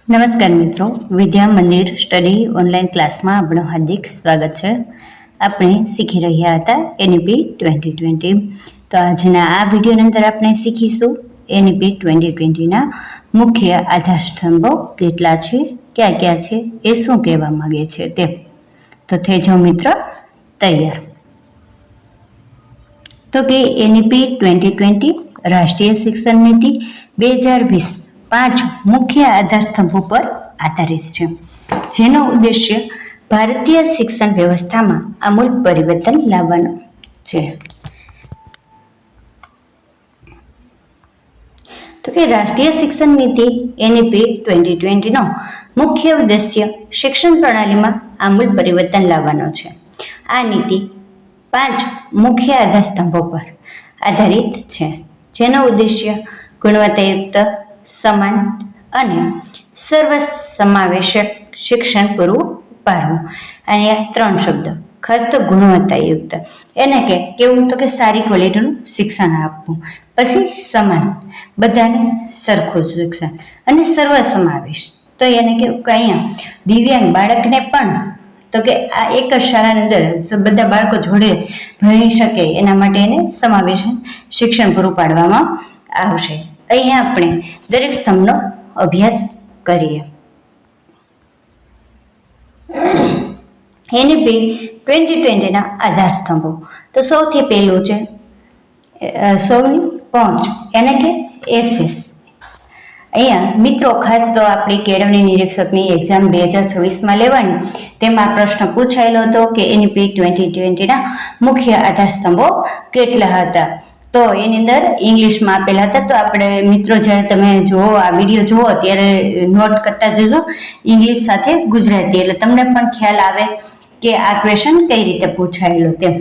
નમસ્કાર મિત્રો, Vidya Mandir study online ક્લાસમાં આપણું હાર્દિક સ્વાગત છે. આપણે શીખી રહ્યા હતા એનઈપી 2020. તો આજના આ વિડીયોની અંદર આપણે શીખીશું એનઈપી 2020ના મુખ્ય આધારસ્તંભો કેટલા છે, ક્યાં ક્યાં છે, એ શું કહેવા માંગે છે તે. તો થઈ જાઓ મિત્ર તૈયાર. તો કે એનઈપી 2020 રાષ્ટ્રીય શિક્ષણ નીતિ 2020 5 મુખ્ય આધારસ્તંભો પર આધારિત છે, જેનો ઉદ્દેશ્ય ભારતીય શિક્ષણ વ્યવસ્થામાં આમૂલ પરિવર્તન લાવવાનો છે. તો કે રાષ્ટ્રીય શિક્ષણ નીતિ એનઈપી 2020નો મુખ્ય ઉદ્દેશ્ય શિક્ષણ પ્રણાલીમાં આમૂલ પરિવર્તન લાવવાનો છે. આ નીતિ 5 મુખ્ય આધારસ્તંભો પર આધારિત છે, જેનો ઉદ્દેશ્ય ગુણવત્તાયુક્ત, સમાન અને સર્વસમાવેશક શિક્ષણ પૂરું પાડવું. અહીંયા 3 શબ્દ, ખાસ તો ગુણવત્તાયુક્ત, એને કે કેવું તો કે સારી ક્વોલિટીનું શિક્ષણ આપવું. પછી સમાન, બધાને સરખું શિક્ષણ, અને સર્વસમાવેશ, તો એને કેવું કે અહીંયા દિવ્યાંગ બાળકને પણ તો કે આ એક જ શાળાની અંદર બધા બાળકો જોડે ભણી શકે એના માટે એને સમાવેશ શિક્ષણ પૂરું પાડવામાં આવશે. અહીંયા આપણે દરેક સ્તંભનો અભ્યાસ કરીએ. એનઈપી 2020ના આધાર સ્તંભો. તો સૌથી પહેલું છે સૌની પહોંચ, એને કે એક્સેસ. અહીંયા મિત્રો ખાસ તો આપણી કેળવણી નિરીક્ષકની એક્ઝામ 2026માં લેવાની, તેમાં પ્રશ્ન પૂછાયેલો હતો કે એનઈપી 2020ના મુખ્ય આધારસ્તંભો કેટલા હતા. તો એની અંદર ઇંગ્લિશમાં આપેલા હતા. તો આપણે મિત્રો જ્યારે તમે જુઓ આ વિડીયો જુઓ ત્યારે નોટ કરતા જજો ઇંગ્લિશ સાથે ગુજરાતી, એટલે તમને પણ ખ્યાલ આવે કે આ ક્વેશ્ચન કઈ રીતે પૂછાયેલો તેમ.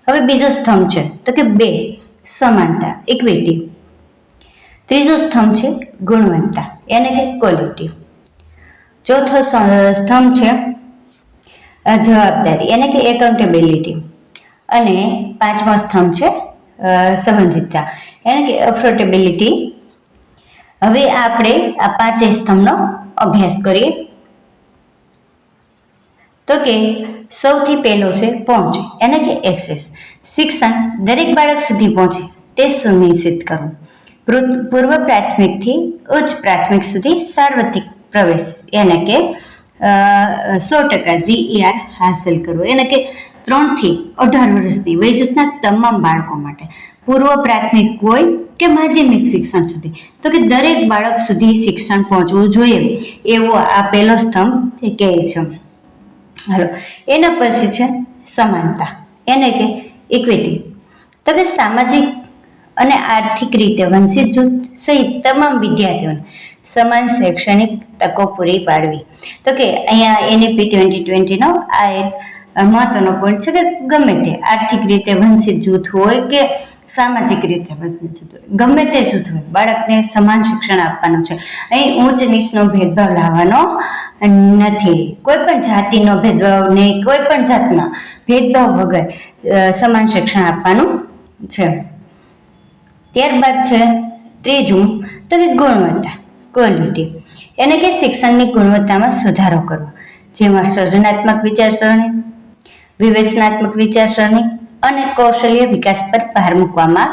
હવે બીજો સ્તંભ છે તો કે 2 સમાનતા, ઇક્વિટી. ત્રીજો સ્તંભ છે ગુણવત્તા, એને કે ક્વોલિટી. ચોથો સ્તંભ છે જવાબદારી, એને કે એકાઉન્ટેબિલિટી. અને 5મો સ્તંભ છે સંબંધિતતા, એને કે અફોર્ડેબિલિટી. હવે આપણે આ 5 સ્તંભનો અભ્યાસ કરીએ. તો કે સૌથી પહેલો છે પહોંચ, એને કે એક્સેસ. શિક્ષણ દરેક બાળક સુધી પહોંચે તે સુનિશ્ચિત કરવું. પૂર્વ પ્રાથમિકથી ઉચ્ચ પ્રાથમિક સુધી સાર્વત્રિક પ્રવેશ, એને કે 100% GER હાંસલ કરવો, એને કે 3 થી 18 વર્ષની વય જૂથના તમામ બાળકો માટે, પૂર્વ પ્રાથમિક હોય કે માધ્યમિક શિક્ષણ સુધી, તો કે દરેક બાળક સુધી શિક્ષણ પહોંચવું જોઈએ, એવો આ પહેલો સ્તંભ કહે છે. હાલો, એના પછી છે સમાનતા, એને કે ઇક્વિટી. તો કે સામાજિક અને આર્થિક રીતે વંચિત જૂથ સહિત તમામ વિદ્યાર્થીઓને સમાન શૈક્ષણિક તકો પૂરી પાડવી. તો કે અહીંયા એનઈપી 2020નો આ એક મહત્વનો પોઈન્ટ છે કે ગમે તે આર્થિક રીતે વંચિત જૂથ હોય કે સામાજિક રીતે વંચિત જૂથ હોય, ગમે તે જૂથ હોય, બાળકને સમાન શિક્ષણ આપવાનું છે. અહીં ઊંચ નીચનો ભેદભાવ લાવવાનો નથી, કોઈ પણ જાતિનો ભેદભાવ નહીં, કોઈ પણ જાતના ભેદભાવ વગર સમાન શિક્ષણ આપવાનું છે. ત્યારબાદ છે ત્રીજું તો કે ગુણવત્તા, ક્વોલિટી, એને કે શિક્ષણની ગુણવત્તામાં સુધારો કરવો, જેમાં સર્જનાત્મક વિચારસરણી, વિવેચનાત્મક વિચારસરણી અને કૌશલ્ય વિકાસ પર ભાર મૂકવામાં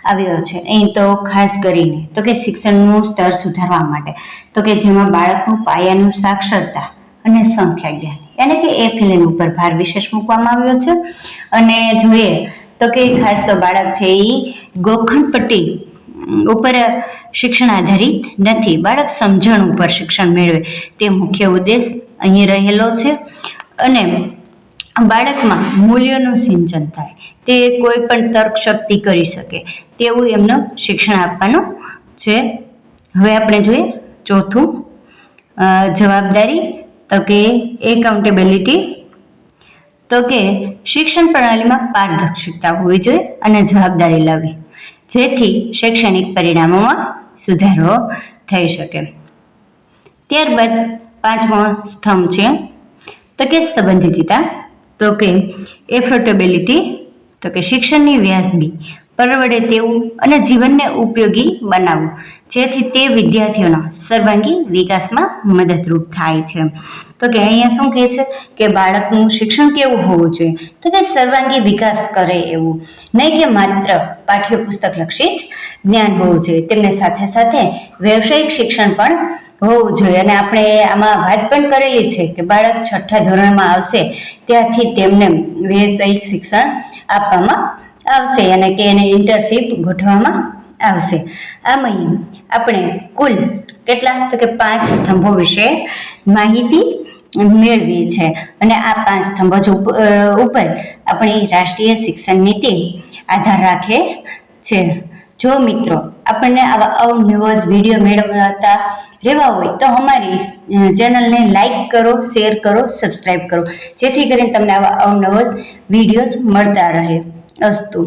આવ્યો છે. અહીં તો ખાસ કરીને તો કે શિક્ષણનું સ્તર સુધારવા માટે, તો કે જેમાં બાળકનું પાયાનું સાક્ષરતા અને સંખ્યા જ્ઞાન, એને કે FLN ઉપર ભાર વિશેષ મૂકવામાં આવ્યો છે. અને જોઈએ તો કે ખાસ તો બાળક છે એ ગોખણપટ્ટી ઉપર શિક્ષણ આધારિત નથી, બાળક સમજણ ઉપર શિક્ષણ મેળવે તે મુખ્ય ઉદ્દેશ અહીં રહેલો છે. અને બાળકમાં મૂલ્યોનું સિંચન થાય, તે કોઈ પણ તર્ક શક્તિ કરી શકે તેવું એમનું શિક્ષણ આપવાનું છે. હવે આપણે જોઈએ ચોથું જવાબદારી, તો કે એકાઉન્ટેબિલિટી. તો કે શિક્ષણ પ્રણાલીમાં પારદર્શકતા હોવી જોઈએ અને જવાબદારી લાવવી, જેથી શૈક્ષણિક પરિણામોમાં સુધારો થઈ શકે. ત્યારબાદ 5મો સ્તંભ છે તો કે સંબંધિતતા, તો કે એફોર્ડેબિલિટી. તો કે શિક્ષણની વ્યાજબી પરવડે તેવું અને જીવનને ઉપયોગી બનાવવું, જેથી તે વિદ્યાર્થીઓના સર્વાંગી વિકાસમાં મદદરૂપ થાય છે. તો કે અહીંયા શું કહે છે કે બાળકનું શિક્ષણ કેવું હોવું જોઈએ, તો કે સર્વાંગી વિકાસ કરે એવું, નહીં કે માત્ર પાઠ્યપુસ્તક લક્ષી જ જ્ઞાન હોવું જોઈએ. તેમને સાથે સાથે વ્યવસાયિક શિક્ષણ પણ હોવું જોઈએ. અને આપણે આમાં વાત પણ કરેલી છે કે બાળક 6ઠ્ઠા ધોરણમાં આવશે ત્યારથી તેમને વ્યવસાયિક શિક્ષણ આપવામાં આવશે અને કે એને ઇન્ટર્નશીપ ગોઠવવામાં આવશે. આમાં આપણે કુલ કેટલા, તો કે 5 સ્તંભો વિશે માહિતી મેળવી છે અને આ 5 સ્તંભો ઉપર આપણી રાષ્ટ્રીય શિક્ષણ નીતિ આધાર રાખે છે. જો મિત્રો આપણને આવા અવનવા જ વિડીયો મેળવતા રહેવા હોય તો અમારી ચેનલને લાઈક કરો, શેર કરો, સબસ્ક્રાઈબ કરો, જેથી કરીને તમને આવા અવનવા વિડીયો મળતા રહે. અસ્તુ.